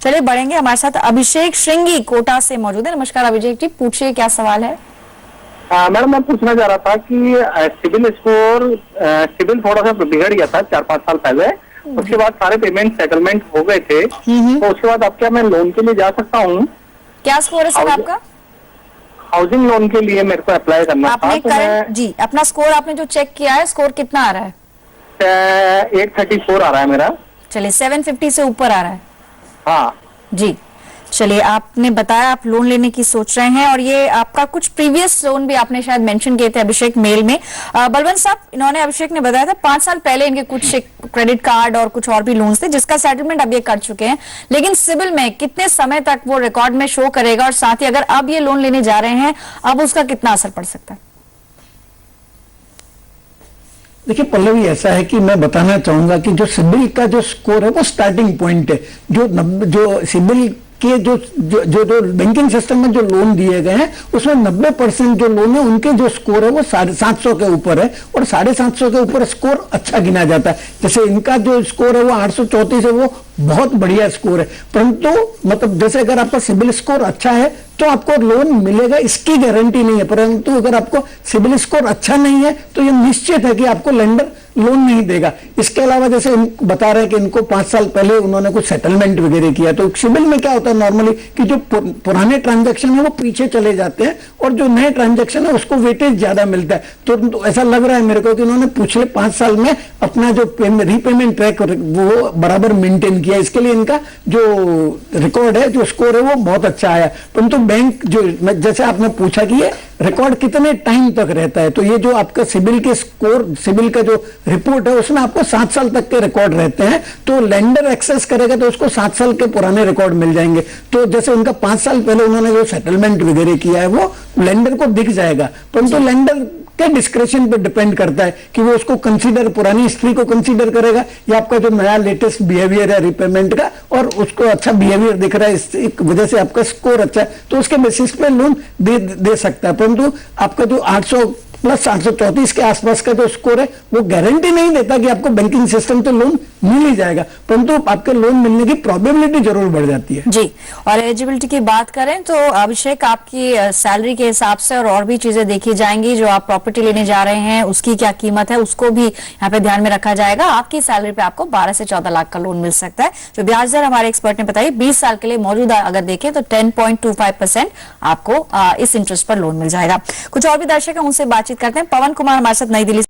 चलिए बढ़ेंगे, हमारे साथ अभिषेक श्रृंगी कोटा से मौजूद है। नमस्कार अभिषेक जी, पूछिए क्या सवाल है। मैडम मैं पूछना चाह रहा था कि सिबिल थोड़ा सा बिगड़ गया था 4-5 साल पहले। उसके बाद सारे पेमेंट सेटलमेंट हो गए थे, तो उसके बाद अब क्या मैं लोन के लिए जा सकता हूँ? क्या स्कोर है सर आपका? हाउसिंग लोन के लिए मेरे को अप्लाई करना था, तो मैं जी अपना स्कोर आपने जो चेक किया है, स्कोर कितना आ रहा है? 834 आ रहा है मेरा। चलिए 750 से ऊपर आ रहा है। हाँ जी चलिए, आपने बताया आप लोन लेने की सोच रहे हैं और ये आपका कुछ प्रीवियस लोन भी आपने शायद मेंशन किए थे अभिषेक मेल में। बलवंत साहब, इन्होंने अभिषेक ने बताया था 5 साल पहले इनके कुछ क्रेडिट कार्ड और कुछ और भी लोन्स थे जिसका सेटलमेंट अब ये कर चुके हैं, लेकिन सिबिल में कितने समय तक वो रिकॉर्ड में शो करेगा और साथ ही अगर अब ये लोन लेने जा रहे हैं अब उसका कितना असर पड़ सकता है? देखिए पल्लवी, ऐसा है कि मैं बताना चाहूंगा कि जो सिबिल का जो स्कोर है वो स्टार्टिंग पॉइंट है। जो सिबिल के जो बैंकिंग सिस्टम में जो लोन दिए गए हैं उसमें 90% जो लोन है उनके जो स्कोर है वो 750 के ऊपर है और 750 के ऊपर स्कोर अच्छा गिना जाता है। जैसे इनका जो स्कोर है वो 834 है, वो बहुत बढ़िया स्कोर है। परंतु मतलब जैसे अगर आपका सिबिल स्कोर अच्छा है तो आपको लोन मिलेगा, इसकी गारंटी नहीं है। परंतु अगर आपको सिबिल स्कोर अच्छा नहीं है तो ये निश्चित है कि आपको लेंडर लोन नहीं देगा। इसके अलावा जैसे बता रहे हैं कि इनको 5 साल पहले उन्होंने कुछ सेटलमेंट वगैरह किया, तो सिबिल में क्या होता है नॉर्मली कि जो पुराने ट्रांजैक्शन है वो पीछे चले जाते हैं और जो नए ट्रांजैक्शन है उसको वेटेज ज्यादा मिलता है। तो ऐसा लग रहा है मेरे को कि उन्होंने पिछले 5 साल में अपना जो रीपेमेंट ट्रैक वो बराबर मेंटेन किया। इसके लिए इनका जो रिकॉर्ड है, जो स्कोर है वो बहुत अच्छा आया। परंतु बैंक जो जैसे आपने पूछा कि ये रिकॉर्ड कितने टाइम तक रहता है, तो ये जो आपका सिबिल के स्कोर, सिबिल का जो रिपोर्ट है उसमें आपको 7 साल तक के रिकॉर्ड रहते हैं। तो लेंडर एक्सेस करेगा तो उसको 7 साल के पुराने रिकॉर्ड मिल जाएंगे। तो जैसे उनका 5 साल पहले उन्होंने जो सेटलमेंट वगैरह किया है वो लेंडर को दिख जाएगा। परंतु लेंडर के डिस्क्रिप्शन पे डिपेंड करता है कि वो उसको कंसीडर, पुरानी हिस्ट्री को कंसीडर करेगा या आपका जो नया लेटेस्ट बिहेवियर है रिपेमेंट का और उसको अच्छा बिहेवियर दिख रहा है, इस वजह से आपका स्कोर अच्छा है तो उसके बेसिस पे लोन दे सकता है। परंतु आपका जो 800 प्लस 834 के आसपास का जो स्कोर है वो गारंटी नहीं देता कि आपको बैंकिंग सिस्टम से लोन मिल ही जाएगा, परंतु आपके लोन मिलने की प्रोबेबिलिटी जरूर बढ़ जाती है। जी, और एलिजिबिलिटी की बात करें तो अभिषेक आपकी सैलरी के हिसाब से और भी चीजें देखी जाएंगी। जो आप प्रॉपर्टी लेने जा रहे हैं उसकी क्या कीमत है उसको भी यहाँ पे ध्यान में रखा जाएगा। आपकी सैलरी पे आपको 12 से 14 लाख का लोन मिल सकता है। जो ब्याज दर हमारे एक्सपर्ट ने बताई 20 साल के लिए मौजूदा अगर देखें तो 10.25% आपको इस इंटरेस्ट पर लोन मिल जाएगा। कुछ और भी दर्शक है उनसे बातचीत करते हैं। पवन कुमार हमारे साथ नई दिल्ली